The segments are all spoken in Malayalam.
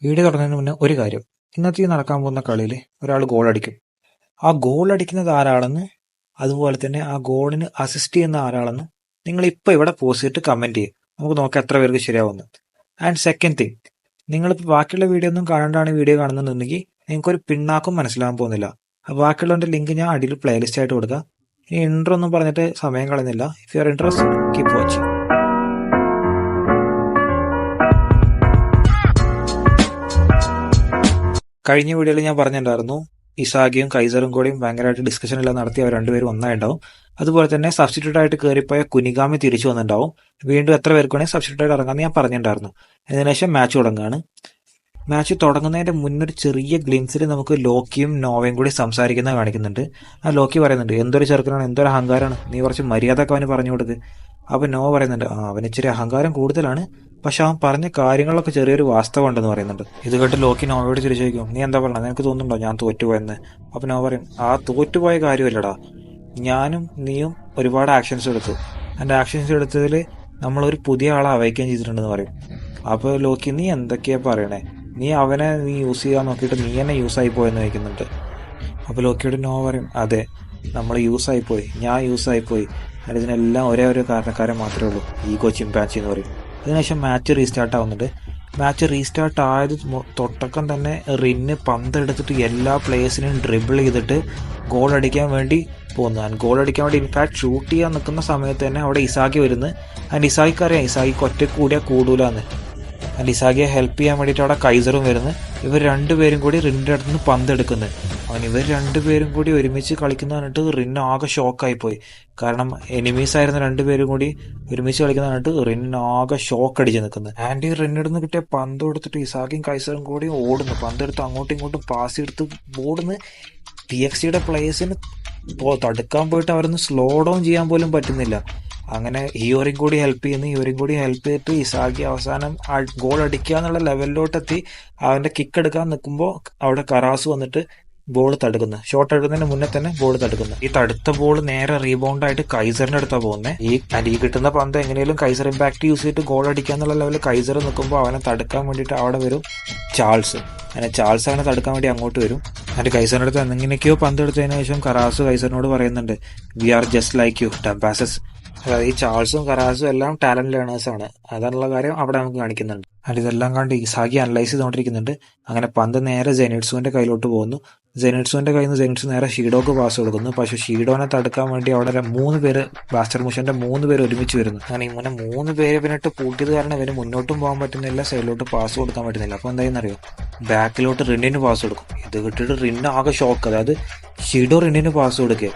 വീഡിയോ തുടങ്ങുന്നതിന് മുന്നേ ഒരു കാര്യം, ഇന്നത്തെ ഈ നടക്കാൻ പോകുന്ന കളിയിൽ ഒരാൾ ഗോൾ അടിക്കും. ആ ഗോൾ അടിക്കുന്നത് ആരാളെന്ന്, അതുപോലെ തന്നെ ആ ഗോളിന് അസിസ്റ്റ് ചെയ്യുന്ന ആരാളെന്ന് നിങ്ങൾ ഇപ്പോൾ ഇവിടെ പോസ്റ്റ് ചെയ്തിട്ട് കമൻറ്റ് ചെയ്യും. നമുക്ക് നോക്കാം എത്ര പേർക്ക് ശരിയാവുന്നു. ആൻഡ് സെക്കൻഡ് തിങ്, നിങ്ങളിപ്പോൾ ബാക്കിയുള്ള വീഡിയോ ഒന്നും കാണാണ്ടാണ് വീഡിയോ കാണുന്നുണ്ടെങ്കിൽ നിങ്ങൾക്കൊരു പിണ്ണാക്കും മനസ്സിലാകാൻ പോകുന്നില്ല. അപ്പോൾ ബാക്കിയുള്ളതിൻ്റെ ലിങ്ക് ഞാൻ അടിയിൽ പ്ലേലിസ്റ്റ് ആയിട്ട് കൊടുക്കാം. ഇനി ഇൻട്രോ ഒന്നും പറഞ്ഞിട്ട് സമയം കളയുന്നില്ല. If you are interested, keep watching. കഴിഞ്ഞ വീഡിയോയിൽ ഞാൻ പറഞ്ഞിട്ടുണ്ടായിരുന്നു, ഇസാഗിയും കൈസറും കൂടിയും ഭയങ്കരമായിട്ട് ഡിസ്കഷൻ എല്ലാം നടത്തി അവർ രണ്ടുപേരും ഒന്നായിട്ടുണ്ടാവും. അതുപോലെ തന്നെ സബ്സ്റ്റിറ്റ്യൂട്ട് ആയിട്ട് കയറിപ്പോയ കുനിഗാമി തിരിച്ചു വന്നിട്ടുണ്ടാവും. വീണ്ടും എത്ര പേർക്ക് വേണമെങ്കിൽ സബ്സ്റ്റിറ്റ്യൂട്ട് ആയിട്ട് ഇറങ്ങാമെന്ന് ഞാൻ പറഞ്ഞിട്ടുണ്ടായിരുന്നു. അതിനുശേഷം മാച്ച് തുടങ്ങുകയാണ്. മാച്ച് തുടങ്ങുന്നതിന്റെ മുന്നൊരു ചെറിയ ഗ്ലിംസിൽ നമുക്ക് ലോക്കിയും നോവയും കൂടി സംസാരിക്കുന്നത് കാണിക്കുന്നുണ്ട്. ആ ലോക്കി പറയുന്നുണ്ട്, എന്തൊരു ചെറുക്കനാണ്, എന്തൊരു അഹങ്കാരമാണ്, നീ കുറച്ച് മര്യാദക്ക് അവന് പറഞ്ഞു കൊടുക്ക്. അപ്പൊ നോവ പറയുന്നുണ്ട്, അവന് ഇച്ചിരി അഹങ്കാരം കൂടുതലാണ്, പക്ഷെ അവൻ പറഞ്ഞ കാര്യങ്ങളൊക്കെ ചെറിയൊരു വാസ്തവം ഉണ്ടെന്ന് പറയുന്നുണ്ട്. ഇത് കേട്ട് ലോക്കി നോവയോട് തിരിച്ചു ചോദിക്കും, നീ എന്താ പറഞ്ഞത്, നിനക്ക് തോന്നുന്നുണ്ടോ ഞാൻ തോറ്റുപോയെന്ന്? അപ്പൊ നോവ പറയും, ആ തോറ്റുപോയ കാര്യമല്ലടാ, ഞാനും നീയും ഒരുപാട് ആക്ഷൻസ് എടുത്തു. എൻ്റെ ആക്ഷൻസ് എടുത്തതിൽ നമ്മളൊരു പുതിയ ആളെ അവയ്ക്കുകയും ചെയ്തിട്ടുണ്ടെന്ന് പറയും. അപ്പോൾ ലോക്കി, നീ എന്തൊക്കെയാ പറയണേ, നീ അവനെ യൂസ് ചെയ്യാൻ നോക്കിയിട്ട് നീ തന്നെ യൂസായി പോയെന്ന് വയ്ക്കുന്നുണ്ട്. അപ്പോൾ ലോക്കിയോട് നോവ പറയും, അതെ, നമ്മൾ യൂസായിപ്പോയി, ഞാൻ യൂസായിപ്പോയി, അതിന് ഇതിനെല്ലാം ഒരേ ഒരു കാരണക്കാരൻ മാത്രമേ ഉള്ളൂ, ഈഗോ ചിമ്പാൻസി എന്ന് പറയും. അതിനുശേഷം മാച്ച് റീസ്റ്റാർട്ട് ആവുന്നുണ്ട്. മാച്ച് റീസ്റ്റാർട്ട് ആയത് തൊട്ടക്കം തന്നെ റിന്ന് പന്തെടുത്തിട്ട് എല്ലാ പ്ലേയേഴ്സിനെയും ഡ്രിബിൾ ചെയ്തിട്ട് ഗോൾ അടിക്കാൻ വേണ്ടി പോകുന്നു. ഗോൾ അടിക്കാൻ വേണ്ടി ഇൻഫാക്ട് ഷൂട്ട് ചെയ്യാൻ നിൽക്കുന്ന സമയത്ത് തന്നെ അവിടെ ഇസാഗി വരുന്നു. ആൻഡ് ഇസാഗിക്ക് അറിയാം ഇസാഗിക്ക് ഒറ്റ കൂടിയാൽ കൂടൂലെന്ന്. ആൻഡ് ഇസാഗിയെ ഹെൽപ്പ് ചെയ്യാൻ വേണ്ടിയിട്ട് അവിടെ കൈസറും വരുന്നു. ഇവർ രണ്ടുപേരും കൂടി റിന്നിൻ്റെ അടുത്ത് നിന്ന് പന്തെടുക്കുന്നു. ഇവർ രണ്ടുപേരും കൂടി ഒരുമിച്ച് കളിക്കുന്ന പറഞ്ഞിട്ട് റിന്ന് ആകെ ഷോക്കായിപ്പോയി. കാരണം എനിമീസ് ആയിരുന്ന രണ്ടുപേരും കൂടി ഒരുമിച്ച് കളിക്കുന്ന പറഞ്ഞിട്ട് റിന്ന് ആകെ ഷോക്ക് അടിച്ച് നിൽക്കുന്നത്. ആൻഡ് ഈ റിന്നിടുന്ന് കിട്ടിയ പന്ത് കൊടുത്തിട്ട് ഇസാഗിയും കൈസറും കൂടി ഓടുന്നു. പന്തെടുത്ത് അങ്ങോട്ടും ഇങ്ങോട്ടും പാസ് എടുത്ത് ഓടുന്നു. TXTയുടെ പ്ലേയേഴ്സിന് തടുക്കാൻ പോയിട്ട് അവരൊന്ന് സ്ലോ ഡൗൺ ചെയ്യാൻ പോലും പറ്റുന്നില്ല. അങ്ങനെ ഇവരും കൂടി ഹെൽപ്പ് ചെയ്യുന്നു. ഇവരും കൂടി ഹെൽപ്പ് ചെയ്തിട്ട് ഇസാഗി അവസാനം ഗോൾ അടിക്കുക എന്നുള്ള ലെവലിലോട്ടെത്തി അവന്റെ കിക്ക് എടുക്കാൻ നിൽക്കുമ്പോൾ അവിടെ കറാസ് വന്നിട്ട് ബോൾ തടുക്കുന്നു. ഷോട്ട് എടുക്കുന്നതിന് മുന്നേ തന്നെ ബോൾ തടുക്കുന്നു. ഈ തടുത്ത ബോൾ നേരെ റീബൗണ്ട് ആയിട്ട് കൈസറിന്റെ അടുത്താണ് പോകുന്നത്. ഈ കിട്ടുന്ന പന്ത് എങ്ങനെയും കൈസർ ഇമ്പാക്ട് യൂസ് ചെയ്തിട്ട് ഗോൾ അടിക്കുക എന്നുള്ള ലെവലിൽ കൈസർ നിൽക്കുമ്പോൾ അവനെ തടുക്കാൻ വേണ്ടിയിട്ട് അവിടെ വരും ചാൾസ്. അങ്ങനെ ചാൾസ് അവനെ തടുക്കാൻ വേണ്ടി അങ്ങോട്ട് വരും. എന്നിട്ട് കൈസറിന്റെ അടുത്ത് എന്തെങ്കിലേക്കോ പന്ത് എടുത്തതിന് ശേഷം കറാസ് കൈസറിനോട് പറയുന്നുണ്ട്, we are just like you dumbasses. അതായത് ഈ ചാൾസും കറാസും എല്ലാം ടാലന്റ് ലേണേഴ്സ് ആണ്. അതാണുള്ള കാര്യം അവിടെ നമുക്ക് കാണിക്കുന്നുണ്ട്. അത് ഇതെല്ലാം കണ്ട് ഇസാഗി അനലൈസ് ചെയ്തുകൊണ്ടിരിക്കുന്നുണ്ട്. അങ്ങനെ പന്ത് നേരെ ജെനിറ്റ്സുവിന്റെ കയ്യിലോട്ട് പോകുന്നു. ജെനിറ്റ്സുവിന്റെ കയ്യിൽ നിന്ന് ജെനിറ്റ്സ് നേരെ ഷീഡോക്ക് പാസ് കൊടുക്കുന്നു. പക്ഷെ ഷീഡോനെ തടുക്കാൻ വേണ്ടി അവിടെ 3 പേര്, ബാസ്റ്റർ മുഷന്റെ 3 പേര് ഒരുമിച്ച് വരുന്നു. അങ്ങനെ ഇങ്ങനെ 3 പേര് പിന്നിട്ട് പൂട്ടിയത് കാരണം ഇവന് മുന്നോട്ടും പോകാൻ പറ്റുന്നില്ല, സൈഡിലോട്ട് പാസ് കൊടുക്കാൻ പറ്റുന്നില്ല. അപ്പൊ എന്തായെന്നറിയോ, ബാക്കിലോട്ട് റിന്നിന് പാസ് കൊടുക്കും. ഇത് കിട്ടിയിട്ട് റിന്ന് ആകെ ഷോക്ക്. അതായത് ഷീഡോ റിന്നിന് പാസ് കൊടുക്കുക.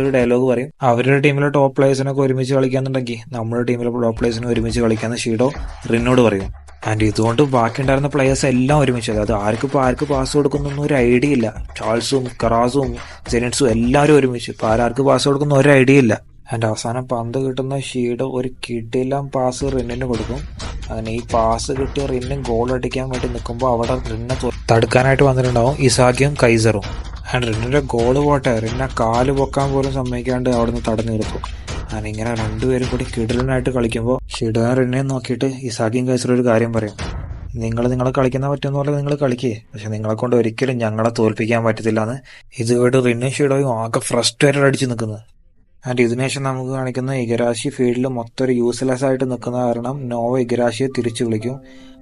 ഒരു ഡയലോഗ് പറയും, അവരുടെ ടീമിലെ ടോപ്പ് പ്ലേയേഴ്സിനൊക്കെ ഒരുമിച്ച് കളിക്കാന്നുണ്ടെങ്കിൽ നമ്മുടെ ടീമിലെ ടോപ്പ് പ്ലേയേഴ്സിനെ ഒരുമിച്ച് കളിക്കാന്ന് ഷീഡോ റിന്നോട് പറയും. ആൻഡ് ഇതുകൊണ്ട് ബാക്കി ഉണ്ടായിരുന്ന പ്ലേയേഴ്സ് എല്ലാം ഒരുമിച്ച്, അതായത് ആർക്ക് പാസ് കൊടുക്കുന്നൊന്നും ഒരു ഐഡിയ ഇല്ല. ചാൾസും കറാസും ജെനിറ്റ്സും എല്ലാവരും ഒരുമിച്ച്. ഇപ്പൊ ആർക്ക് പാസ് കൊടുക്കുന്ന ഒരു ഐഡിയ ഇല്ല. ആൻഡ് അവസാനം പന്ത് കിട്ടുന്ന ഷീഡോ ഒരു കിടിലം പാസ് റിന്നിന് കൊടുക്കും. അങ്ങനെ ഈ പാസ് കിട്ടിയ റിന്ന് ഗോൾ അടിക്കാൻ വേണ്ടി നിൽക്കുമ്പോൾ അവിടെ റിന്നെ തടുക്കാനായിട്ട് വന്നിട്ടുണ്ടാവും ഇസാഗിയും കൈസറും. ആൻഡ് റിന്നിന്റെ ഗോള് പോട്ടെ, റിന്നെ കാല് പൊക്കാൻ പോലും സമ്മതിക്കാണ്ട് അവിടെ നിന്ന് തടഞ്ഞു നിർത്തും. അങ്ങനെ ഇങ്ങനെ രണ്ടുപേരും കൂടി കിടിലനായിട്ട് കളിക്കുമ്പോൾ ഷീഡോ റിന്നെ നോക്കിയിട്ട് ഇസാഗിയും കൈസറും ഒരു കാര്യം പറയും, നിങ്ങളെ കളിക്കുന്ന പറ്റുന്ന പോലെ നിങ്ങൾ കളിക്കേ, പക്ഷെ നിങ്ങളെ കൊണ്ട് ഒരിക്കലും ഞങ്ങളെ തോൽപ്പിക്കാൻ പറ്റത്തില്ല എന്ന്. ഇത് കേട്ട് റിന്നും ഷീഡോയും ആകെ ഫ്രസ്ട്രേറ്റഡ് അടിച്ച് നിൽക്കുന്നത്. ആൻഡ് ഇതിനുശേഷം നമുക്ക് കാണിക്കുന്ന ഇഗരാശി ഫീൽഡിൽ മൊത്തം ഒരു യൂസ്ലെസ് ആയിട്ട് നിൽക്കുന്ന കാരണം നോവ ഇഗരാശിയെ തിരിച്ചു വിളിക്കും.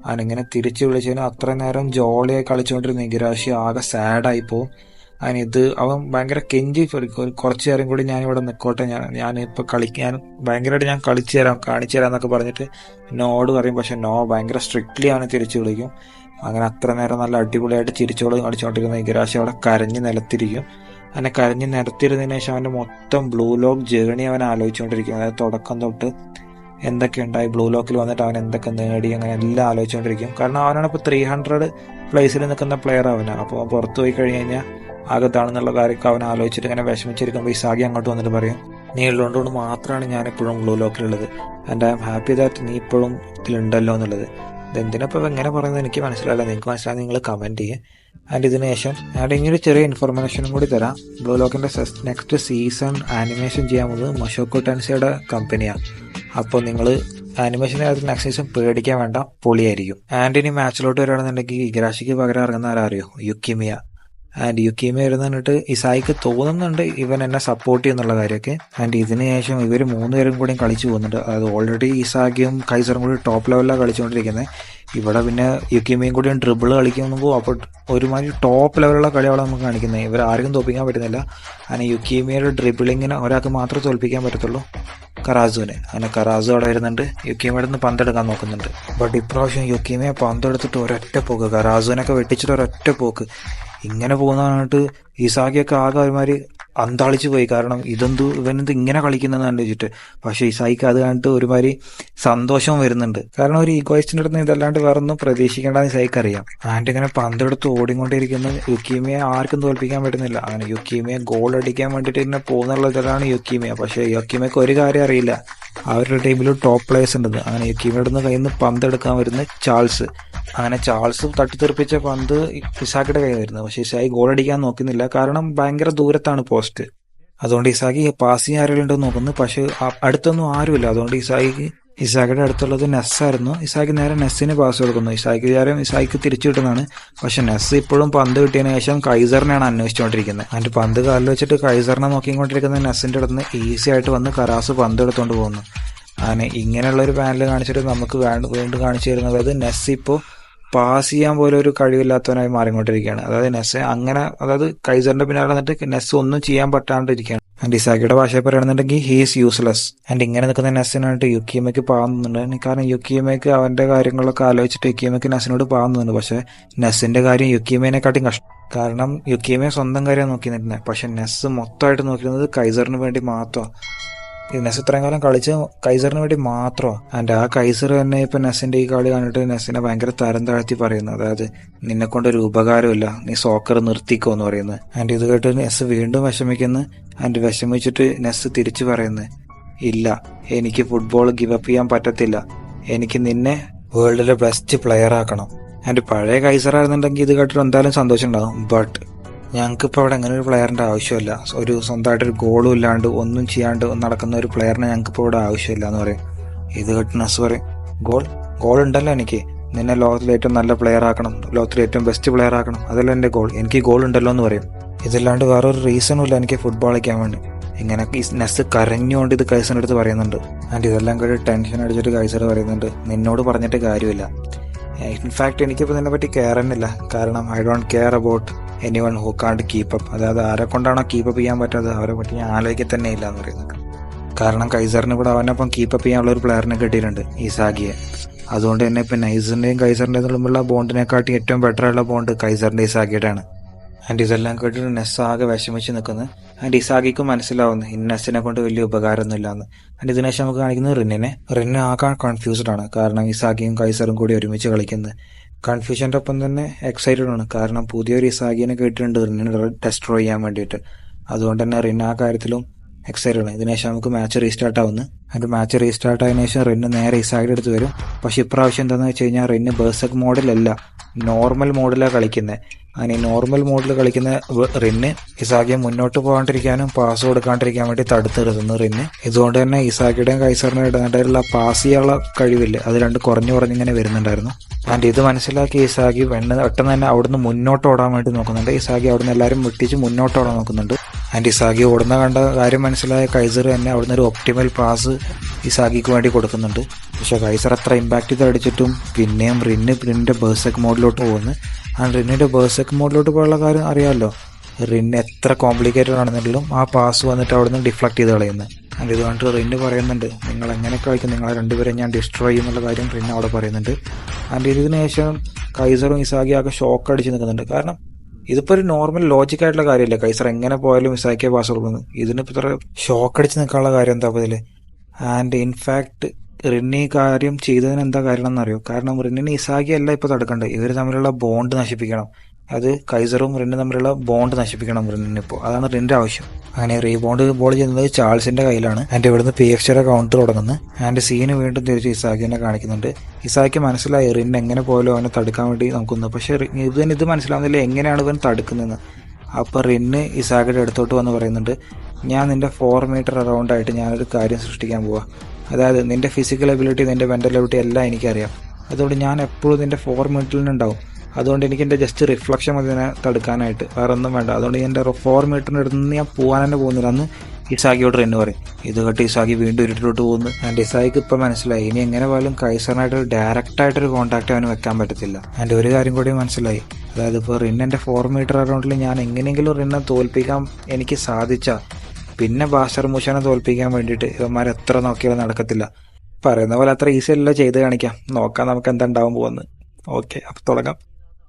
അതിനിങ്ങനെ തിരിച്ചു വിളിച്ചതിന് അത്ര നേരം ജോളിയായി കളിച്ചുകൊണ്ടിരുന്ന ഇഗരാശി ആകെ സാഡായി പോവും. അതിനിത് അവൻ ഭയങ്കര കെഞ്ചി കുറച്ചു നേരം കൂടി ഞാനിവിടെ നിൽക്കോട്ടെ, ഞാനിപ്പോൾ കളിക്കാൻ ഭയങ്കരമായിട്ട് ഞാൻ കാണിച്ചു തരാം എന്നൊക്കെ പറഞ്ഞിട്ട് നോട് പറയും. പക്ഷെ നോ ഭയങ്കര സ്ട്രിക്ട്ലി അവനെ തിരിച്ചു വിളിക്കും. അങ്ങനെ അത്ര നേരം നല്ല അടിപൊളിയായിട്ട് ചിരിച്ചോള് കളിച്ചുകൊണ്ടിരുന്ന ഇഗരാശി അവിടെ കരഞ്ഞ് നിലത്തിരിക്കും. അങ്ങനെ കരഞ്ഞ് നിരത്തിരുന്നതിന് ശേഷം അവൻ്റെ മൊത്തം ബ്ലൂ ലോക്ക് ജേണി അവൻ ആലോചിച്ചുകൊണ്ടിരിക്കും. അതായത് തുടക്കം തൊട്ട് എന്തൊക്കെ ഉണ്ടായി, ബ്ലൂ ലോക്കിൽ വന്നിട്ട് അവൻ എന്തൊക്കെ നേടി, അങ്ങനെ എല്ലാം ആലോചിച്ചുകൊണ്ടിരിക്കും. കാരണം അവനാണ് ഇപ്പോൾ 300 പ്ലേസിൽ നിൽക്കുന്ന പ്ലെയർ അവനാണ്. അപ്പോൾ പുറത്ത് പോയി കഴിഞ്ഞ് കഴിഞ്ഞാൽ ആകത്താണെന്നുള്ള കാര്യമൊക്കെ അവൻ ആലോചിച്ചിട്ട് ഇങ്ങനെ വിഷമിച്ചിരിക്കുമ്പോൾ ഇസാഗി അങ്ങോട്ട് വന്നിട്ട് പറയും, നീ ഉള്ളതുകൊണ്ട് മാത്രമാണ് ഞാൻ എപ്പോഴും ബ്ലൂ ലോക്കിലുള്ളത്, and I am happy that നീ ഇപ്പോഴും ഇതിലുണ്ടല്ലോ എന്നുള്ളത്. ഇതെന്തിനപ്പോൾ എങ്ങനെ പറയുന്നത് എനിക്ക് മനസ്സിലായില്ല. നിങ്ങൾക്ക് മനസ്സിലായി നിങ്ങൾ കമൻറ്റ് ചെയ്യുക. ആൻഡ് ഇതിന് ശേഷം ഞാൻ ഇങ്ങനൊരു ചെറിയ ഇൻഫർമേഷനും കൂടി തരാം. ബ്ലൂ ലോക്കിൻ്റെ നെക്സ്റ്റ് സീസൺ ആനിമേഷൻ ചെയ്യാൻ പോകുന്നത് മഷോക്കോ ടെൻസയുടെ കമ്പനിയാണ്. അപ്പോൾ നിങ്ങൾ ആനിമേഷൻ കാര്യത്തിൽ നെക്സ്റ്റ് സീസൺ പേടിക്കാൻ വേണ്ട, പൊളിയായിരിക്കും. ആൻഡ് ഇനി മാച്ചിലോട്ട് വരികയാണെന്നുണ്ടെങ്കിൽ ഇഗ്രാഷിക്ക് പകരം ഇറങ്ങുന്ന ആരറിയോ? യുക്കിമിയ. ആൻഡ് യുക്കിമിയ വരുന്ന കണ്ടിട്ട് ഇസായിക്ക് തോന്നുന്നുണ്ട് ഇവൻ എന്നെ സപ്പോർട്ട് ചെയ്യുന്നുള്ള കാര്യമൊക്കെ. ആൻഡ് ഇതിന് ശേഷം ഇവർ 3 പേരും കൂടി കളിച്ചു പോകുന്നുണ്ട്. അതായത് ഓൾറെഡി ഇസാഗിയും കൈസറും കൂടി ടോപ്പ് ലെവലിലാണ് കളിച്ചുകൊണ്ടിരിക്കുന്നത്. ഇവിടെ പിന്നെ യുക്കിമിയും കൂടി ഡ്രിബിൾ കളിക്കുമ്പോൾ അപ്പോൾ ഒരുമാതിരി ടോപ്പ് ലെവലുള്ള കളിയാണ് നമുക്ക് കാണിക്കുന്നത്. ഇവർ ആർക്കും തോൽപ്പിക്കാൻ പറ്റുന്നില്ല. അങ്ങനെ യുക്കിമിയുടെ ഡ്രിബിളിങ്ങിന് ഒരാൾക്ക് മാത്രമേ തോൽപ്പിക്കാൻ പറ്റത്തുള്ളൂ, കറാസുവിന്. അങ്ങനെ കറാസു അവിടെ വരുന്നുണ്ട്, യുക്കിമയുടെ നിന്ന് പന്തെടുക്കാൻ നോക്കുന്നുണ്ട്. ബട്ട് ഇപ്രാവശ്യം യുക്കിമയെ പന്തെടുത്തിട്ട് ഒരൊറ്റ പോക്ക്, കറാസുവിനൊക്കെ വെട്ടിച്ചിട്ട് ഒരൊറ്റ പോക്ക്. ഇങ്ങനെ പോകുന്നതായിട്ട് ഇസാഗിയൊക്കെ ആകെ ഒരുമാതിരി അന്താളിച്ചു പോയി. കാരണം ഇവനെന്ത് ഇങ്ങനെ കളിക്കുന്നതെന്ന് കണ്ടുവച്ചിട്ട്. പക്ഷെ ഇസായിക്ക് അത് കണ്ടിട്ട് ഒരുമാതിരി സന്തോഷവും വരുന്നുണ്ട്. കാരണം ഒരു ഈഗോയിസ്റ്റിൻ്റെ അടുത്ത് ഇതല്ലാണ്ട് വേറെ ഒന്നും പ്രതീക്ഷിക്കേണ്ടെന്ന് ഇസായിക്ക് അറിയാം. ആൻഡ് ഇങ്ങനെ പന്തെടുത്ത് ഓടിക്കൊണ്ടിരിക്കുന്ന യുക്കിമിയെ ആർക്കും തോൽപ്പിക്കാൻ പറ്റുന്നില്ല. അങ്ങനെ യുക്കിമിയെ ഗോൾ അടിക്കാൻ വേണ്ടിയിട്ട് ഇങ്ങനെ പോകുന്നുള്ളതാണ് യുക്കിമിയ. പക്ഷെ യുക്കിമിയക്ക് ഒരു കാര്യം അറിയില്ല, അവരുടെ ടീമിൽ ടോപ്പ് പ്ലേയേഴ്സ് ഉണ്ടെന്ന്. അങ്ങനെ യുക്കിമിയുടെ കയ്യിൽ നിന്ന് പന്തെടുക്കാൻ വരുന്ന ചാൾസ്. അങ്ങനെ ചാൾസ് തട്ടിത്തെറിപ്പിച്ച പന്ത് ഇസാക്കിയുടെ കയ്യിൽ വരുന്നത്. പക്ഷെ ഇസായി ഗോൾ അടിക്കാൻ നോക്കുന്നില്ല, കാരണം ഭയങ്കര ദൂരത്താണ് പോസ്റ്റ്. അതുകൊണ്ട് ഇസാക്കി പാസ് ചെയ്യാൻ ആരെങ്കിലും ഉണ്ടെന്ന് നോക്കുന്നു. പക്ഷെ അടുത്തൊന്നും ആരുമില്ല. അതുകൊണ്ട് ഇസാക്കിയുടെ അടുത്തുള്ളത് നെസ്സായിരുന്നു. ഇസാക്കി നേരെ നെസ്സിന് പാസ് കൊടുക്കുന്നു. ഇസായിക്ക് തിരിച്ചു കിട്ടുന്നതാണ്. പക്ഷെ നെസ് ഇപ്പോഴും പന്ത് കിട്ടിയതിന് ശേഷം കൈസറിനെയാണ് അന്വേഷിച്ചുകൊണ്ടിരിക്കുന്നത്. അതിന്റെ പന്ത് കാലിൽ വെച്ചിട്ട് കൈസറിനെ നോക്കിക്കൊണ്ടിരിക്കുന്ന നെസ്സിന്റെ അടുത്ത് ഈസി ആയിട്ട് വന്ന് കറാസ് പന്ത് എടുത്തുകൊണ്ട് പോകുന്നു. അങ്ങനെ ഇങ്ങനെയുള്ള ഒരു പാനൽ കാണിച്ചിട്ട് നമുക്ക് വീണ്ടും കാണിച്ചു തരുന്നത് നെസ് ഇപ്പോൾ പാസ് ചെയ്യാൻ പോലും ഒരു കഴിവില്ലാത്തവനായി മാറിക്കൊണ്ടിരിക്കുകയാണ്. അതായത് കൈസറിന്റെ പിന്നാലെ വന്നിട്ട് നെസ് ഒന്നും ചെയ്യാൻ പറ്റാണ്ടിരിക്കുകയാണ്. ആൻഡ് ഇസാക്കിയുടെ ഭാഷയിൽ പറയുകയാണെന്നുണ്ടെങ്കിൽ ഹീസ് യൂസ്ലെസ്. ആൻഡ് ഇങ്ങനെ നിൽക്കുന്ന നെസ്സിനായിട്ട് യുക്കിയമയ്ക്ക് പാകുന്നുണ്ട്. കാരണം യുക്കിയമയ്ക്ക് അവന്റെ കാര്യങ്ങളൊക്കെ ആലോചിച്ചിട്ട് യുക്കിയമയ്ക്ക് നെസ്സിനോട് പാകുന്നുണ്ട്. പക്ഷെ നെസ്സിന്റെ കാര്യം യുക്കിയമേനെക്കാട്ടിയും കഷ്ടം. കാരണം യുക്കിയമെ സ്വന്തം കാര്യം നോക്കി നിൽക്കുന്നത്. പക്ഷെ നെസ് മൊത്തമായിട്ട് നോക്കിയിരുന്നത് കൈസറിന് വേണ്ടി മാത്രമാണ്. നെസ് ഇത്രയും കാലം കളിച്ച് കൈസറിന് വേണ്ടി മാത്രമാണ്. ആൻഡ് ആ കൈസർ തന്നെ ഇപ്പൊ നെസ്സിന്റെ ഈ കളി കണ്ടിട്ട് നെസ്സിനെ ഭയങ്കര തരം താഴ്ത്തി പറയുന്നു. അതായത് നിന്നെ കൊണ്ടൊരു ഉപകാരമില്ല, നീ സോക്കർ നിർത്തിക്കോ എന്ന് പറയുന്നത്. ആൻഡ് ഇത് കേട്ട് നെസ് വീണ്ടും വിഷമിക്കുന്നു. ആൻഡ് വിഷമിച്ചിട്ട് നെസ് തിരിച്ചു പറയുന്നത്, ഇല്ല, എനിക്ക് ഫുട്ബോൾ ഗിവ് അപ്പ് ചെയ്യാൻ പറ്റത്തില്ല, എനിക്ക് നിന്നെ വേൾഡിലെ ബെസ്റ്റ് പ്ലെയർ ആക്കണം. ആൻഡ് പഴയ കൈസറായിരുന്നുണ്ടെങ്കിൽ ഇത് കേട്ടിട്ട് എന്തായാലും സന്തോഷം ഉണ്ടാകും. ബട്ട് ഞങ്ങൾക്കിപ്പോൾ അവിടെ അങ്ങനെ ഒരു പ്ലെയറിൻ്റെ ആവശ്യമില്ല. ഒരു സ്വന്തമായിട്ടൊരു ഗോളും ഇല്ലാണ്ട് ഒന്നും ചെയ്യാണ്ട് നടക്കുന്ന ഒരു പ്ലെയറിനെ ഞങ്ങൾക്കിപ്പോൾ ഇവിടെ ആവശ്യമില്ല എന്ന് പറയും. ഇത് കേട്ട് നെസ് പറയും, ഗോൾ ഉണ്ടല്ലോ, നിന്നെ ലോകത്തിലെ ഏറ്റവും നല്ല പ്ലെയർ ആക്കണം, ലോകത്തിലെ ഏറ്റവും ബെസ്റ്റ് പ്ലെയർ ആക്കണം, അതല്ല എൻ്റെ ഗോൾ, എനിക്ക് ഗോൾ ഉണ്ടല്ലോ എന്ന് പറയും. ഇതില്ലാണ്ട് വേറൊരു റീസണും ഇല്ല എനിക്ക് ഫുട്ബോൾ കളിക്കാൻ വേണ്ടി. ഇങ്ങനെ നെസ് കരഞ്ഞുകൊണ്ട് ഇത് കൈസറിൻ്റെ അടുത്ത് പറയുന്നുണ്ട്. ആൻഡ് ഇതെല്ലാം കേട്ട് ടെൻഷൻ അടിച്ചിട്ട് കൈസർ പറയുന്നുണ്ട്, നിന്നോട് പറഞ്ഞിട്ട് കാര്യമില്ല. ഇൻഫാക്ട് എനിക്കിപ്പോൾ ഇതിനെ പറ്റി കെയർ തന്നെയില്ല. കാരണം I don't care about anyone who കാണ്ട് കീപ്പ് അപ്പ്. അതായത് ആരെ കൊണ്ടാണോ കീപ്പ് അപ്പ് ചെയ്യാൻ പറ്റാത്തത് അവരെ പറ്റി ഞാൻ ആലോചിക്കുക തന്നെ ഇല്ല എന്ന് പറയുന്നത്. കാരണം കൈസറിന് ഇവിടെ അവനൊപ്പം കീപ്പ് അപ്പ് ചെയ്യാനുള്ള ഒരു പ്ലെയറിനെ കിട്ടിയിട്ടുണ്ട്, ഇസാഗിയെ. അതുകൊണ്ട് തന്നെ ഇപ്പം നൈസറിൻ്റെയും കൈസറിൻ്റെയും തമ്മിലുള്ള ബോണ്ടിനെക്കാട്ടി ഏറ്റവും ബെറ്റർ ആയിട്ടുള്ള ബോണ്ട് കൈസറിൻ്റെ ഇസാഗിയുടെയാണ്. ആൻഡ് ഇതെല്ലാം കേട്ടിട്ട് നെസ് ആകെ വിഷമിച്ച് നിൽക്കുന്നത്. ആൻഡ് ഇസാഗിക്കും മനസ്സിലാവുന്നു ഇന്ന നെസ്സിനെ കൊണ്ട് വലിയ ഉപകാരമൊന്നുമില്ല എന്ന്. ആൻഡ് ഇതിനുശേഷം നമുക്ക് കാണിക്കുന്നത് റിന്നെ ആകെ കൺഫ്യൂസ്ഡ് ആണ്. കാരണം ഇസാഗിയും കൈസറും കൂടി ഒരുമിച്ച് കളിക്കുന്നത്. കൺഫ്യൂഷൻ്റെ ഒപ്പം തന്നെ എക്സൈറ്റഡ് ആണ്. കാരണം പുതിയൊരു ഇസാഗിനെ കേട്ടിട്ടുണ്ട് റിന്നിനെ ഡെസ്ട്രോയ് ചെയ്യാൻ വേണ്ടിയിട്ട്. അതുകൊണ്ട് തന്നെ റിന്ന ആ കാര്യത്തിലും എക്സൈറ്റഡ് ആണ്. ഇതിനുശേഷം നമുക്ക് മാച്ച് റീസ്റ്റാർട്ട് ആവുന്നു. അതിൻ്റെ മാച്ച് റീസ്റ്റാർട്ട് ആയതിനു ശേഷം റിന്ന് നേരെ ഇസാഗിയുടെ അടുത്ത് വരും. പക്ഷെ ഇപ്രാവശ്യം എന്താണെന്ന് വെച്ച് കഴിഞ്ഞാൽ റിന്ന് ബേഴ്സക് മോഡിലല്ല, നോർമൽ മോഡിലാണ് കളിക്കുന്നത്. അങ്ങനെ നോർമൽ മോഡിൽ കളിക്കുന്ന റിന്ന് ഇസാഗിയെ മുന്നോട്ട് പോകാണ്ടിരിക്കാനും പാസ് കൊടുക്കാണ്ടിരിക്കാൻ വേണ്ടി തടുത്ത് നിർത്തുന്നു റിന്ന്. ഇതുകൊണ്ട് തന്നെ ഇസാഗിയുടെയും കൈസറിൻ്റെയും ഇടയിലുള്ള പാസ് ചെയ്യാനുള്ള കഴിവില്ല, അത് രണ്ട് കുറഞ്ഞിങ്ങനെ വരുന്നുണ്ടായിരുന്നു. ആൻഡ് ഇത് മനസ്സിലാക്കി ഇസാഗി പെട്ടെന്ന് തന്നെ അവിടുന്ന് മുന്നോട്ട് ഓടാൻ വേണ്ടി നോക്കുന്നുണ്ട്. ഇസാഗി അവിടുന്ന് എല്ലാവരും മുട്ടിച്ച് മുന്നോട്ട് ഓടാൻ നോക്കുന്നുണ്ട്. ആൻഡ് ഇസാഗി ഓടുന്ന കണ്ട കാര്യം മനസ്സിലായ കൈസർ തന്നെ അവിടുന്ന് ഒരു ഒപ്റ്റിമൽ പാസ് ഇസാഗിക്ക് വേണ്ടി കൊടുക്കുന്നുണ്ട്. പക്ഷെ കൈസർ അത്ര ഇമ്പാക്ട് ചെയ്ത് അടിച്ചിട്ടും പിന്നെയും റിന്നിന്റെ ബേഴ്സക് മോഡിലോട്ട് പോകുന്നു. ആൻഡ് റിന്നിന്റെ ബേഴ്സക് മോഡിലോട്ട് പോയുള്ള കാര്യം അറിയാമല്ലോ, റിന്ന് എത്ര കോംപ്ലിക്കേറ്റഡ് ആണെന്നുണ്ടെങ്കിലും ആ പാസ് വന്നിട്ട് അവിടുന്ന് ഡിഫ്ലക്ട് ചെയ്ത് കളയുന്നത്. ആൻഡ് ഇത് കണ്ടിട്ട് റിന്ന് പറയുന്നുണ്ട്, നിങ്ങൾ എങ്ങനെ കളിക്കും, നിങ്ങളെ രണ്ടുപേരെ ഞാൻ ഡിസ്ട്രോയ് ചെയ്യുന്നുള്ള കാര്യം റിന്ന് അവിടെ പറയുന്നുണ്ട്. ആൻഡ് ഇതിന് ശേഷം കൈസറും ഇസാഗിയും ആകെ ഷോക്ക് അടിച്ച് നിൽക്കുന്നുണ്ട്. കാരണം ഇതിപ്പോൾ ഒരു നോർമൽ ലോജിക് ആയിട്ടുള്ള കാര്യമല്ല, കൈസർ എങ്ങനെ പോയാലും ഇസാഗിയെ പാസ് കൊടുക്കുന്നത്. ഇതിനിപ്പോൾ ഇത്ര ഷോക്ക് അടിച്ച് നിൽക്കാനുള്ള കാര്യം എന്താ അപ്പോൾ ഇതിൽ? ആൻഡ് ഇൻഫാക്ട് റിന്നി കാര്യം ചെയ്തതിന് എന്താ കാരണം എന്നറിയോ? കാരണം റിന്നിന് ഇസാഗി അല്ല ഇപ്പോൾ തടുക്കേണ്ടത്, ഇവർ തമ്മിലുള്ള ബോണ്ട് നശിപ്പിക്കണം. അത് കൈസറും റിന്നും തമ്മിലുള്ള ബോണ്ട് നശിപ്പിക്കണം റിന്നിപ്പോൾ, അതാണ് റിന്റെ ആവശ്യം. അങ്ങനെ റീബോണ്ട് ബോൾ ചെയ്യുന്നത് ചാൾസിന്റെ കയ്യിലാണ്. ആൻഡ് ഇവിടുന്ന് PXയുടെ കൗണ്ടർ തുടങ്ങുന്നു. ആൻഡ് സീന് വീണ്ടും തിരിച്ച് ഇസാഗിനെ കാണിക്കുന്നുണ്ട്. ഇസാഗിക്ക് മനസ്സിലായി റിന്ന് എങ്ങനെ പോലും അവനെ തടുക്കാൻ വേണ്ടി നോക്കുന്നു. പക്ഷെ ഇത് മനസ്സിലാവുന്നില്ല എങ്ങനെയാണ് ഇവൻ തടുക്കുന്നതെന്ന്. അപ്പോൾ റിന്ന് ഇസാഗിയുടെ അടുത്തോട്ട് വന്ന് പറയുന്നുണ്ട്, ഞാൻ നിന്റെ 4 മീറ്റർ അറൗണ്ട് ആയിട്ട് ഞാനൊരു കാര്യം സൃഷ്ടിക്കാൻ പോവാ. അതായത് നിന്റെ ഫിസിക്കൽ എബിലിറ്റി, നിന്റെ മെൻ്റൽ എബിലിറ്റി എല്ലാം എനിക്കറിയാം. അതുകൊണ്ട് ഞാൻ എപ്പോഴും നിന്റെ 4 മിനിറ്റിൽ ഉണ്ടാവും. അതുകൊണ്ട് എനിക്ക് എൻ്റെ ജസ്റ്റ് റിഫ്ലക്ഷൻ മതി ഇതിനെ തടുക്കാനായിട്ട്, വേറെ ഒന്നും വേണ്ട. അതുകൊണ്ട് എൻ്റെ 4 മീറ്ററിൻ്റെ അടുത്ത് നിന്ന് ഞാൻ പോകാൻ തന്നെ പോകുന്നില്ല. അന്ന് ഇസാഗിയോട് റെന്ന് പറയും. ഇത് കേട്ട് ഇസാഗി വീണ്ടും ഇരുട്ടിലോട്ട് പോകുന്നു. ആൻഡ് ഇസാഗിക്ക് ഇപ്പം മനസ്സിലായി ഇനി എങ്ങനെ പോലും കൈസറിനായിട്ട് ഡയറക്റ്റായിട്ടൊരു കോൺടാക്റ്റ് അവന് വെക്കാൻ പറ്റത്തില്ല. ആൻഡ് ഒരു കാര്യം കൂടി മനസ്സിലായി, അതായത് ഇപ്പോൾ റിന്നെൻ്റെ 4 മീറ്റർ അറൗണ്ടിൽ ഞാൻ എങ്ങനെയെങ്കിലും റിന്നെ തോൽപ്പിക്കാൻ എനിക്ക് സാധിച്ചാൽ പിന്നെ ബാസ്റ്റർ മൂശാനെ തോൽപ്പിക്കാൻ വേണ്ടിയിട്ട് ഇവന്മാർ എത്ര നോക്കിയാലും നടക്കത്തില്ല. പറയുന്ന പോലെ അത്ര ഈസി അല്ല ചെയ്ത് കാണിക്കാം. നോക്കാം നമുക്ക് എന്താ ഉണ്ടാവാൻ പോകുന്നത്. ഓക്കെ, അപ്പം തുടങ്ങാം.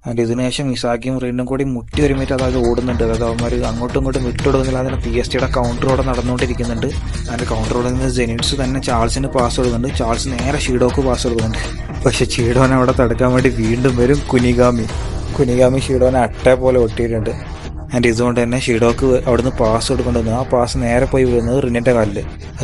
ആൻഡ് ഇതിനുശേഷം ഇസാക്കിയും റിന്നും കൂടി മുട്ടി ഒരുമിച്ച് അതായത് ഓടുന്നുണ്ട്. അതായത് അവന്മാർ അങ്ങോട്ടും ഇങ്ങോട്ടും വിട്ടുകൊടുക്കുന്നില്ല. അതിന് PSG കൗണ്ടറോടെ നടന്നുകൊണ്ടിരിക്കുന്നുണ്ട്. അതിൻ്റെ കൗണ്ടറോടെ നിന്ന് ജെനിറ്റ്സ് തന്നെ ചാൾസിന് പാസ് കൊടുക്കുന്നുണ്ട്. ചാൾസ് നേരെ ഷീഡോക്ക് പാസ് കൊടുക്കുന്നുണ്ട്. പക്ഷെ ഷീഡോനെ അവിടെ തടുക്കാൻ വേണ്ടി വീണ്ടും വരും കുനിഗാമി ഷീഡോനെ അട്ടേ പോലെ ഒട്ടിയിട്ടുണ്ട്. ആൻഡ് ഇതുകൊണ്ട് തന്നെ ഷീഡോക്ക് അവിടുന്ന് പാസ് കൊടുക്കേണ്ടത്. ആ പാസ് നേരെ പോയി വീഴുന്നത് റിന്നിൻ്റെ കാലിൽ.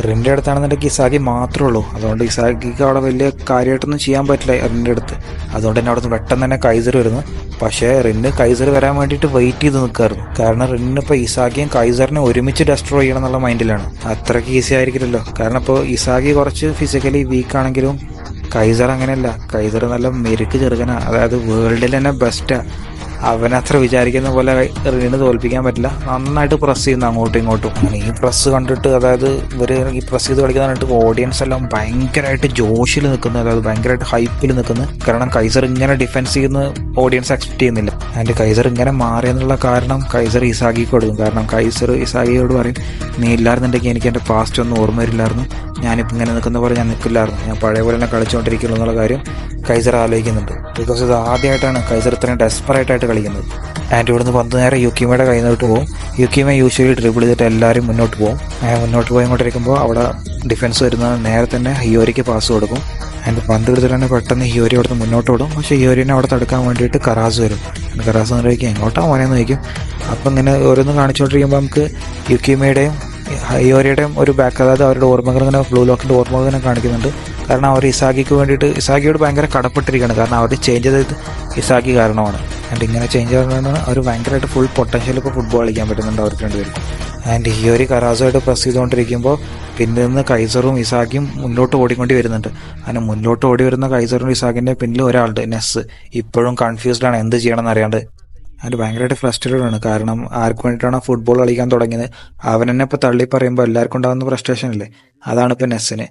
റിൻ്റെ അടുത്താണെന്നുണ്ടെങ്കിൽ ഇസാഗി മാത്രമേ ഉള്ളൂ. അതുകൊണ്ട് ഇസാഗിക്ക് അവിടെ വലിയ കാര്യമായിട്ടൊന്നും ചെയ്യാൻ പറ്റില്ല റിൻ്റെ അടുത്ത്. അതുകൊണ്ട് തന്നെ അവിടുന്ന് പെട്ടെന്ന് തന്നെ കൈസർ വരുന്നു. പക്ഷേ റിന്ന് കൈസർ വരാൻ വേണ്ടിയിട്ട് വെയിറ്റ് ചെയ്ത് നിൽക്കായിരുന്നു. കാരണം റിന്നിപ്പോൾ ഇസാഗിയും കൈസറിനെ ഒരുമിച്ച് ഡെസ്ട്രോയ് ചെയ്യണം എന്നുള്ള മൈൻഡിലാണ്. അത്രയ്ക്ക് ഈസി ആയിരിക്കില്ലല്ലോ. കാരണം ഇപ്പോൾ ഇസാഗി കുറച്ച് ഫിസിക്കലി വീക്ക് ആണെങ്കിലും കൈസർ അങ്ങനെയല്ല. കൈസർ നല്ല മെരുക്ക് ചെറുക്കനാണ്. അതായത് വേൾഡിൽ തന്നെ ബെസ്റ്റാണ്. അവനത്ര വിചാരിക്കുന്ന പോലെ റിന് തോൽപ്പിക്കാൻ പറ്റില്ല. നന്നായിട്ട് പ്രസ് ചെയ്യുന്നു അങ്ങോട്ടും ഇങ്ങോട്ടും. ഈ പ്രസ് കണ്ടിട്ട്, അതായത് ഇവർ ഈ പ്രസ് ചെയ്ത് കളിക്കുന്ന കണ്ടിട്ട് ഓഡിയൻസ് എല്ലാം ഭയങ്കരമായിട്ട് ജോഷിൽ നിൽക്കുന്നു, അതായത് ഭയങ്കരമായിട്ട് ഹൈപ്പിൽ നിൽക്കുന്നു. കാരണം കൈസർ ഇങ്ങനെ ഡിഫെൻസ് ചെയ്യുന്ന ഓഡിയൻസ് എക്സ്പെക്ട് ചെയ്യുന്നില്ല. ആൻഡ് കൈസർ ഇങ്ങനെ മാറിയെന്നുള്ള കാരണം കൈസർ ഇസാഗിക്ക് കൊടുക്കും. കാരണം കൈസർ ഇസാഗിയോട് പറയും, നീ ഇല്ലായിരുന്നുണ്ടെങ്കിൽ എനിക്ക് എൻ്റെ പാസ്റ്റ് ഒന്നും ഓർമ്മ വരില്ലായിരുന്നു, ഞാനിപ്പോൾ ഇങ്ങനെ നിൽക്കുന്ന പോലെ ഞാൻ നിൽക്കില്ലായിരുന്നു, ഞാൻ പഴയ പോലെ തന്നെ കളിച്ചുകൊണ്ടിരിക്കുന്നു എന്നുള്ള കാര്യം കൈസർ ആലോചിക്കുന്നുണ്ട്. ബിക്കോസ് ഇത് ആദ്യമായിട്ടാണ് കൈസർ ഇത്രയും ഡെസ്പറേറ്റായിട്ട് കളിക്കുന്നത്. ആൻഡ് ഇവിടുന്ന് 10 നേരെ യുക്കിമയുടെ കയ്യിൽ നിന്നിട്ട് പോകും. യുക്കിമ യൂഷ്വലി ഡ്രിബിൾ ചെയ്തിട്ട് എല്ലാവരും മുന്നോട്ട് പോകും. മുന്നോട്ട് പോയിക്കൊണ്ടിരിക്കുമ്പോൾ അവിടെ ഡിഫൻസ് വരുന്ന നേരെ തന്നെ ഹിയോരിക്ക് പാസ് കൊടുക്കും. ആൻഡ് പന്ത് എടുത്തിട്ട് തന്നെ പെട്ടെന്ന് ഹിയോരി അവിടുന്ന് മുന്നോട്ട് ഓടും. പക്ഷേ ഹിയോരിനെ അവിടെ തടുക്കാൻ വേണ്ടിയിട്ട് കറാസ് വരും. കറാസ് ചോദിക്കും എങ്ങോട്ടാ മോനെന്ന് ചോദിക്കും. അപ്പം ഇങ്ങനെ ഓരോന്നും കാണിച്ചുകൊണ്ടിരിക്കുമ്പോൾ നമുക്ക് യുക്കിമയുടെയും ഹിയോരിയുടെയും ഒരു ബാക്ക്, അതായത് അവരുടെ ഓർമ്മകൾ ഇങ്ങനെ ബ്ലൂ ലോക്കിൻ്റെ ഓർമ്മകൾ ഇങ്ങനെ കാണിക്കുന്നുണ്ട്. കാരണം അവർ ഇസാഗിക്ക് വേണ്ടിയിട്ട് ഇസാഗിയോട് ഭയങ്കര കടപ്പെട്ടിരിക്കുകയാണ്. കാരണം അവർ ചേഞ്ച് ചെയ്തത് ഇസാഗി കാരണമാണ്. ആൻഡ് ഇങ്ങനെ ചേഞ്ച് ചെയ്തുകൊണ്ടാണ് അവർ ഭയങ്കരമായിട്ട് ഫുൾ പൊട്ടൻഷ്യൽ ഇപ്പോൾ ഫുട്ബോൾ കളിക്കാൻ പറ്റുന്നുണ്ട് അവർക്ക് രണ്ടുപേരും. ആൻഡ് ഹിയോരി കറാസുമായിട്ട് പ്രസ് ചെയ്തുകൊണ്ടിരിക്കുമ്പോൾ പിന്നെ നിന്ന് കൈസറും ഇസാഗിയും മുന്നോട്ട് ഓടിക്കൊണ്ട് വരുന്നുണ്ട്. അങ്ങനെ മുന്നോട്ട് ഓടി വരുന്ന കൈസറും ഇസാഗിൻ്റെ പിന്നിൽ ഒരാളുണ്ട്, നെസ്. ഇപ്പോഴും കൺഫ്യൂസ്ഡാണ് എന്ത് ചെയ്യണമെന്ന് അറിയാണ്ട്. ആൻഡ് ഭയങ്കരമായിട്ട് ഫ്രസ്ട്രേറ്റഡ് ആണ്. കാരണം ആർക്ക് വേണ്ടിയിട്ടാണ് ഫുട്ബോൾ കളിക്കാൻ തുടങ്ങിയത് അവൻ തന്നെ ഇപ്പോൾ തള്ളി പറയുമ്പോൾ എല്ലാവർക്കും ഉണ്ടാകുന്ന ഫ്രസ്ട്രേഷൻ അല്ലേ, അതാണ് ഇപ്പോൾ നെസ്സിന്.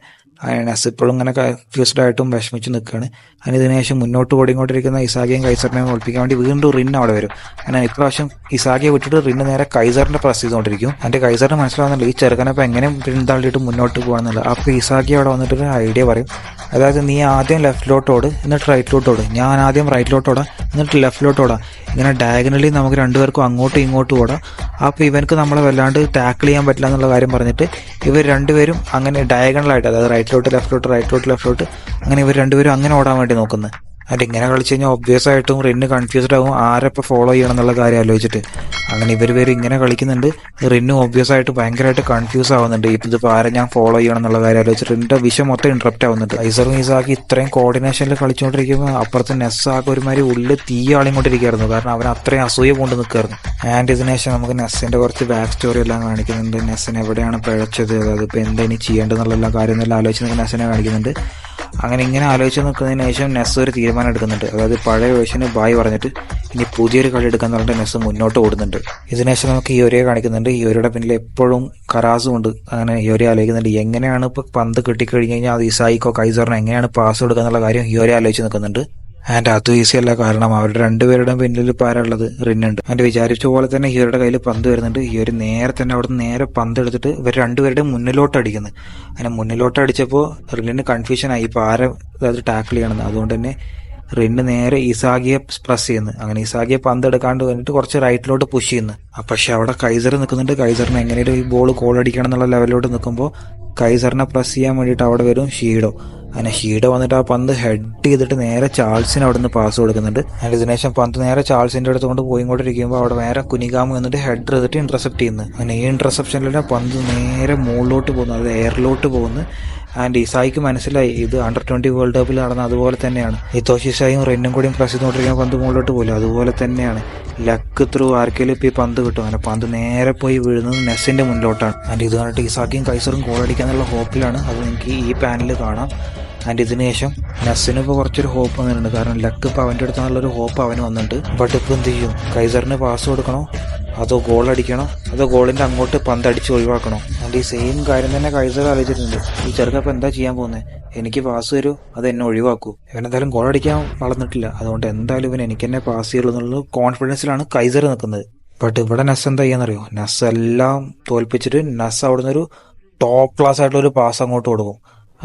നെസ് ഇപ്പോഴും ഇങ്ങനെ കൺഫ്യൂസ്ഡ് ആയിട്ടും വിഷമിച്ച് നിൽക്കുകയാണ്. അതിന് ഇതിനുശേഷം മുന്നോട്ട് ഓടിക്കൊണ്ടിരിക്കുന്ന ഇസാഗിയും കൈസറിനെയും ഒളിപ്പിക്കാൻ വേണ്ടി വീണ്ടും റിന്ന് അവിടെ വരും. അങ്ങനെ ഇപ്രാവശ്യം ഇസാഗിയെ വിട്ടിട്ട് റിന്ന് നേരെ കൈസറിനെ പ്രസ് ചെയ്തുകൊണ്ടിരിക്കും. എൻ്റെ കൈസറിന് മനസ്സിലാവുന്നില്ല ഈ ചെറുക്കനപ്പോൾ എങ്ങനെ റിന്ന് തള്ളിയിട്ട് മുന്നോട്ട് പോകാമെന്നില്ല. അപ്പോൾ ഇസാഗി അവിടെ വന്നിട്ടൊരു ഐഡിയ പറയും. അതായത് നീ ആദ്യം ലെഫ്റ്റിലോട്ട് ഓട്, എന്നിട്ട് റൈറ്റിലോട്ട് ഓട്, ഞാൻ ആദ്യം റൈറ്റിലോട്ട് ഓടാം, എന്നിട്ട് ലെഫ്റ്റിലോട്ട് ഓടാം. ഇങ്ങനെ ഡയഗണലി നമുക്ക് രണ്ടുപേർക്കും അങ്ങോട്ടും ഇങ്ങോട്ടും ഓടാം. അപ്പോൾ ഇവനക്ക് നമ്മളെ വല്ലാണ്ട് ടാക്കിൾ ചെയ്യാൻ പറ്റില്ല എന്നുള്ള കാര്യം പറഞ്ഞിട്ട് ഇവർ രണ്ടുപേരും അങ്ങനെ ഡയഗണലായിട്ട്, അതായത് റൈറ്റിലോട്ട് ലെഫ്റ്റിലോട്ട് അങ്ങനെ ഇവർ രണ്ടുപേരും അങ്ങനെ ഓടാൻ വേണ്ടി നോക്കുന്നത്. അതിൽ ഇങ്ങനെ കളിച്ച് കഴിഞ്ഞാൽ ഒബ്വിയസ് ആയിട്ടും റിന്ന് കൺഫ്യൂസ്ഡ് ആകും ആരെപ്പോൾ ഫോളോ ചെയ്യണം എന്നുള്ള കാര്യം ആലോചിച്ചിട്ട്. അങ്ങനെ ഇവർ ഇങ്ങനെ കളിക്കുന്നുണ്ട്. റിന്നു ഒബ്വിയസ് ആയിട്ട് ഭയങ്കരമായിട്ട് കൺഫ്യൂസ് ആവുന്നുണ്ട്. ഇതിപ്പോൾ ആരെ ഞാൻ ഫോളോ ചെയ്യണം എന്നുള്ള കാര്യം ആലോചിച്ചിട്ട് റിൻ്റെ വിഷം മൊത്തം ഇൻട്രപ്റ്റ് ആവുന്നുണ്ട്. കൈസറും ഇസാക്കി ഇത്രയും കോർഡിനേഷനിൽ കളിച്ചുകൊണ്ടിരിക്കുമ്പോൾ അപ്പുറത്ത് നെസ്സാക്കി ഒരുമാതിരി ഉള്ളിൽ തീ ആളിക്കൊണ്ടിരിക്കുകയായിരുന്നു. കാരണം അവൻ അത്രയും അസൂയ കൊണ്ട് നിൽക്കുകയായിരുന്നു. ആൻഡ് ഇതിനുശേഷം നമുക്ക് നെസ്സിൻ്റെ കുറച്ച് ബാക്ക് സ്റ്റോറി എല്ലാം കാണിക്കുന്നുണ്ട്. നെസ്സിന് എവിടെയാണ് പിഴച്ചത്, അതായത് ഇപ്പോൾ എന്താ ഇനി ചെയ്യേണ്ടതെന്നുള്ള കാര്യമെല്ലാം ആലോചിച്ച് നെസ്സിനെ കാണിക്കുന്നുണ്ട്. അങ്ങനെ ഇങ്ങനെ ആലോചിച്ച് നിൽക്കുന്നതിന് ശേഷം നെസ് ഒരു തീരുമാനം എടുക്കുന്നുണ്ട്. അതായത് പഴയ വേർഷന് ബായ് പറഞ്ഞിട്ട് ഇനി പുതിയൊരു കളി എടുക്കാൻ പറഞ്ഞിട്ട് നെസ് മുന്നോട്ട് ഓടുന്നുണ്ട്. ഇതിനുശേഷം നമുക്ക് ഹിയോരിയെ കാണിക്കുന്നുണ്ട്. ഹിയോരിയുടെ പിന്നിൽ എപ്പോഴും കറാസും ഉണ്ട്. അങ്ങനെ ഹിയോരി ആലോചിക്കുന്നുണ്ട് എങ്ങനെയാണ് ഇപ്പോൾ പന്ത് കിട്ടിക്കഴിഞ്ഞ് കഴിഞ്ഞാൽ അത് ഇസായിക്കോ കൈസറിനോ എങ്ങനെയാണ് പാസ് കൊടുക്കുക എന്നുള്ള കാര്യം ഹിയോരി ആലോചിച്ച് നിൽക്കുന്നുണ്ട്. ആൻഡ് അതും ഈസി അല്ല. കാരണം അവരുടെ രണ്ടുപേരുടെയും പിന്നിൽ ഇപ്പോൾ ആരുള്ളത്, റിന്നുണ്ട്. ആൻഡ് വിചാരിച്ച പോലെ തന്നെ ഹിയോരിയുടെ കയ്യിൽ പന്ത് വരുന്നുണ്ട്. ഹിയോരി നേരെ തന്നെ അവിടെ നിന്ന് നേരെ പന്ത് എടുത്തിട്ട് ഇവർ രണ്ടുപേരുടെയും മുന്നിലോട്ട് അടിക്കുന്നത്. അങ്ങനെ മുന്നിലോട്ട് അടിച്ചപ്പോൾ റിന്നിന് കൺഫ്യൂഷനായി ഇപ്പോൾ ആരെ അതായത് ടാക്കിൾ ചെയ്യണമെന്ന്. അതുകൊണ്ട് തന്നെ റിന്ന് നേരെ ഇസാഗിയെ പ്രസ് ചെയ്യുന്നു. അങ്ങനെ ഇസാഗിയെ പന്ത് എടുക്കാണ്ട് വന്നിട്ട് കുറച്ച് റൈറ്റിലോട്ട് പുഷ് ചെയ്യുന്നു. പക്ഷെ അവിടെ കൈസർ നിൽക്കുന്നുണ്ട്. കൈസറിന് എങ്ങനെയും ഈ ബോൾ ഗോൾ അടിക്കണം എന്നുള്ള ലെവലിലോട്ട് നിൽക്കുമ്പോൾ കൈസറിനെ പ്രസ് ചെയ്യാൻ വേണ്ടിയിട്ട് അവിടെ വരും ഷീഡോ. അങ്ങനെ ഷീഡോ വന്നിട്ട് ആ പന്ത് ഹെഡ് ചെയ്തിട്ട് നേരെ ചാൾസിന് അവിടെ നിന്ന് പാസ് കൊടുക്കുന്നുണ്ട്. അതിന് ഇതിനുശേഷം പന്ത് നേരെ ചാൾസിൻ്റെ അടുത്ത് കൊണ്ട് പോയിക്കൊണ്ടിരിക്കുമ്പോൾ അവിടെ നേരെ കുനിഗാമ വന്നിട്ട് ഹെഡ് ചെയ്തിട്ട് ഇന്റർസെപ്റ്റ് ചെയ്യുന്നു. അങ്ങനെ ഈ ഇന്റർസെപ്ഷനിലെ പന്ത് നേരെ മുകളിലോട്ട് പോകുന്നു, അത് എയറിലോട്ട് പോകുന്നു. ആൻഡ് ഇസായിക്ക് മനസ്സിലായി ഇത് അണ്ടർ 20 വേൾഡ് കപ്പിൽ നടന്ന അതുപോലെ തന്നെയാണ്. ഇതോഷിസായും റെന്നും കൂടിയും പ്രസ് ചെയ്തുകൊണ്ടിരിക്കുന്ന പന്ത് മുകളിലോട്ട് പോലും അതുപോലെ തന്നെയാണ്. ലക്ക് ത്രൂ ആർക്കെങ്കിലും ഇപ്പം ഈ പന്ത് കിട്ടും. അങ്ങനെ പന്ത് നേരെ പോയി വീഴുന്നത് നെസ്സിന്റെ മുന്നിലോട്ടാണ്. ആൻഡ് ഇത് കണ്ടിട്ട് ഇസാക്കിയും കൈസറും ഗോൾ അടിക്കാന്നുള്ള ഹോപ്പിലാണ്. അത് നിങ്ങൾക്ക് ഈ പാനലിൽ കാണാം. ആൻഡ് ഇതിന് ശേഷം നെസ്സിന് ഇപ്പോൾ കുറച്ചൊരു ഹോപ്പ് വന്നിട്ടുണ്ട്. കാരണം ലക്ക് ഇപ്പോൾ അവൻ്റെ അടുത്താണുള്ളൊരു ഹോപ്പ് അവന് വന്നിട്ടുണ്ട്. ബട്ട് ഇപ്പോൾ എന്ത് ചെയ്യും? കൈസറിന് പാസ് കൊടുക്കണോ അതോ ഗോൾ അടിക്കണോ അതോ ഗോളിൻ്റെ അങ്ങോട്ട് പന്ത് അടിച്ച് ഒഴിവാക്കണോ? ആൻഡ് ഈ സെയിം കാര്യം തന്നെ കൈസർ ആലോചിച്ചിട്ടുണ്ട്. ഈ ചെറുക്കപ്പം എന്താ ചെയ്യാൻ പോകുന്നത്? എനിക്ക് പാസ് തരൂ അത് എന്നെ ഒഴിവാക്കൂ. ഇവനെന്തായാലും ഗോൾ അടിക്കാൻ വളർന്നിട്ടില്ല, അതുകൊണ്ട് എന്തായാലും ഇവൻ എനിക്ക് തന്നെ പാസ് ചെയ്യുള്ളൂ എന്നുള്ള കോൺഫിഡൻസിലാണ് കൈസർ നിൽക്കുന്നത്. ബട്ട് ഇവിടെ നെസ് എന്താ ചെയ്യാന്നറിയോ? നെസ് എല്ലാം തോൽപ്പിച്ചിട്ട് നെസ് അവിടുന്ന് ഒരു ടോപ്പ് ക്ലാസ് ആയിട്ടുള്ള ഒരു പാസ് അങ്ങോട്ട് കൊടുക്കും.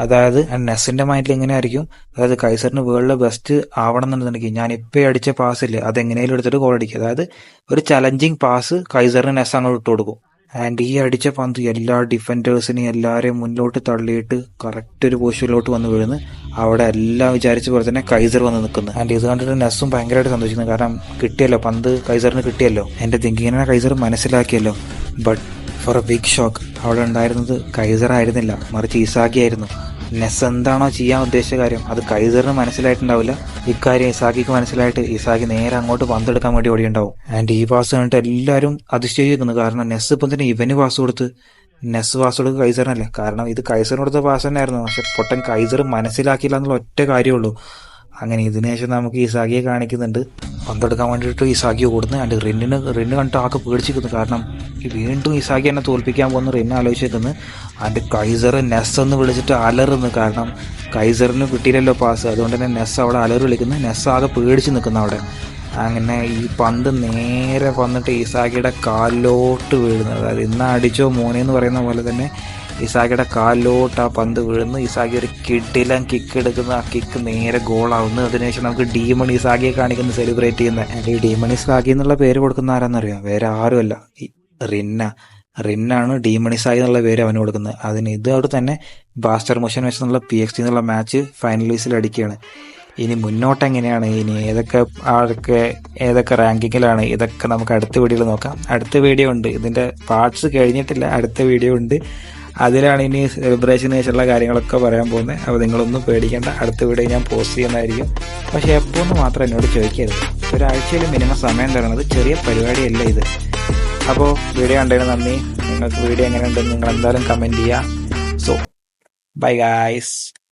അതായത് നെസ്സിന്റെ മൈൻഡിൽ എങ്ങനെ ആയിരിക്കും, അതായത് കൈസറിന് വേൾഡ് ബെസ്റ്റ് ആവണം എന്നുണ്ടെങ്കിൽ ഞാൻ ഇപ്പം അടിച്ച പാസ്സില്ലേ അത് എങ്ങനെയും എടുത്തിട്ട് ഗോൾ അടിക്കുക. അതായത് ഒരു ചലഞ്ചിങ് പാസ് കൈസറിന് നെസ് അങ്ങോട്ട് ഇട്ട് കൊടുക്കും. ആൻഡ് ഈ അടിച്ച പന്ത് എല്ലാ ഡിഫൻഡേഴ്സിനെയും എല്ലാവരെയും മുന്നോട്ട് തള്ളിയിട്ട് കറക്റ്റ് ഒരു പൊസിഷനിലോട്ട് വന്ന് വീഴുന്നു. അവിടെ എല്ലാം വിചാരിച്ച പോലെ തന്നെ കൈസർ വന്ന് നിൽക്കുന്നു. ആൻഡ് ഇത് കണ്ടിട്ട് നെസ്സും ഭയങ്കരമായിട്ട് സന്തോഷിക്കുന്നു. കാരണം കിട്ടിയല്ലോ, പന്ത് കൈസറിന് കിട്ടിയല്ലോ, എൻ്റെ തിങ്കിങ്ങിനെ കൈസർ മനസ്സിലാക്കിയല്ലോ. But for a big shock അവിടെ ഉണ്ടായിരുന്നത് കൈസർ ആയിരുന്നില്ല, മറിച്ച് ഇസാക്കി ആയിരുന്നു. നെസ് എന്താണോ ചെയ്യാൻ ഉദ്ദേശിച്ച കാര്യം അത് കൈസറിന് മനസ്സിലായിട്ടുണ്ടാവില്ല. ഇക്കാര്യം ഇസാക്കിക്ക് മനസ്സിലായിട്ട് ഇസാക്കി നേരെ അങ്ങോട്ട് പന്തെടുക്കാൻ വേണ്ടി ഓടിയുണ്ടാവും. ആൻഡ് ഈ പാസ് കണ്ടിട്ട് എല്ലാവരും അതിശയിക്കുന്നു. കാരണം നെസ് ഇപ്പം തന്നെ ഇവന് പാസ് കൊടുത്ത്, നെസ് പാസ് കൊടുത്ത് കൈസറിനല്ലേ. കാരണം ഇത് കൈസറിന് കൊടുത്ത പാസ് തന്നെയായിരുന്നു, പക്ഷെ പൊട്ടൻ കൈസർ മനസ്സിലാക്കിയില്ല എന്നുള്ള ഒറ്റ കാര്യമുള്ളൂ. അങ്ങനെ ഇതിനു ശേഷം നമുക്ക് ഇസാക്കിയെ കാണിക്കുന്നുണ്ട്. പന്തെടുക്കാൻ വേണ്ടിയിട്ട് ഇസാക്കി ഓടുന്നു. ആൻഡ് റിന്ന് കണ്ടിട്ട് ആകെ പേടിച്ചിരിക്കുന്നു. കാരണം വീണ്ടും ഇസാക്കി എന്നെ തോൽപ്പിക്കാൻ പോകുന്ന റിന്ന് ആലോചിച്ചിരിക്കുന്നു. ആൻഡ് കൈസർ നെസ് എന്ന് വിളിച്ചിട്ട് അലറുന്നു. കാരണം കൈസറിന് കിട്ടിയില്ലല്ലോ പാസ്, അതുകൊണ്ട് തന്നെ നെസ് അവിടെ അലറ് വിളിക്കുന്നു. നെസ് ആകെ പേടിച്ച് നിൽക്കുന്നു അവിടെ. അങ്ങനെ ഈ പന്ത് നേരെ വന്നിട്ട് ഇസാക്കിയുടെ കാലിലോട്ട് വീഴുന്നു. അതായത് ഇന്ന് അടിച്ചോ മോനെ എന്ന് പറയുന്ന പോലെ തന്നെ ഇസാക്കിയുടെ കാലിലോട്ട് ആ പന്ത് വീഴുന്നു. ഇസാക്കി ഒരു കിടിലൻ കിക്ക് എടുക്കുന്നു. ആ കിക്ക് നേരെ ഗോളാവുന്നു. അതിനുശേഷം നമുക്ക് ഡീമൺ ഇസാക്കിയെ കാണിക്കുന്നു സെലിബ്രേറ്റ് ചെയ്യുന്നത്. ഈ ഡീമൺ ഇസാക്കി എന്നുള്ള പേര് കൊടുക്കുന്ന ആരാന്നറിയോ? വേറെ ആരുമല്ല, ഈ റിന്നാണ് ഡീമൺ ഇസാക്കി എന്നുള്ള പേര് അവന് കൊടുക്കുന്നത്. അതിന് ഇതോടെ തന്നെ ബാസ്റ്റർ മോഷൻ വെച്ച് എന്നുള്ള PXT എന്നുള്ള മാച്ച് ഫൈനലൈസിൽ അടിക്കുകയാണ്. ഇനി മുന്നോട്ട് എങ്ങനെയാണ്, ഇനി ഏതൊക്കെ റാങ്കിങ്ങിലാണ്, ഇതൊക്കെ നമുക്ക് അടുത്ത വീഡിയോയിൽ നോക്കാം. അടുത്ത വീഡിയോ ഉണ്ട്, ഇതിൻ്റെ പാർട്സ് കഴിഞ്ഞിട്ടില്ല, അടുത്ത വീഡിയോ ഉണ്ട്. അതിലാണ് ഇനി സെലിബ്രേഷന് ശേഷമുള്ള കാര്യങ്ങളൊക്കെ പറയാൻ പോകുന്നത്. അപ്പോൾ നിങ്ങളൊന്നും പേടിക്കേണ്ട, അടുത്ത വീഡിയോ ഞാൻ പോസ്റ്റ് ചെയ്യുന്നതായിരിക്കും. പക്ഷേ എപ്പോഴൊന്നും മാത്രം എന്നോട് ചോദിക്കരുത്. ഒരാഴ്ചയിൽ മിനിമം സമയം തരണത് ചെറിയ പരിപാടിയല്ല ഇത്. അപ്പോൾ വീഡിയോ കണ്ടതിന് നന്ദി. നിങ്ങൾക്ക് വീഡിയോ എങ്ങനെയുണ്ടെന്ന് നിങ്ങൾ എന്തായാലും കമൻറ്റ് ചെയ്യുക. So bye guys.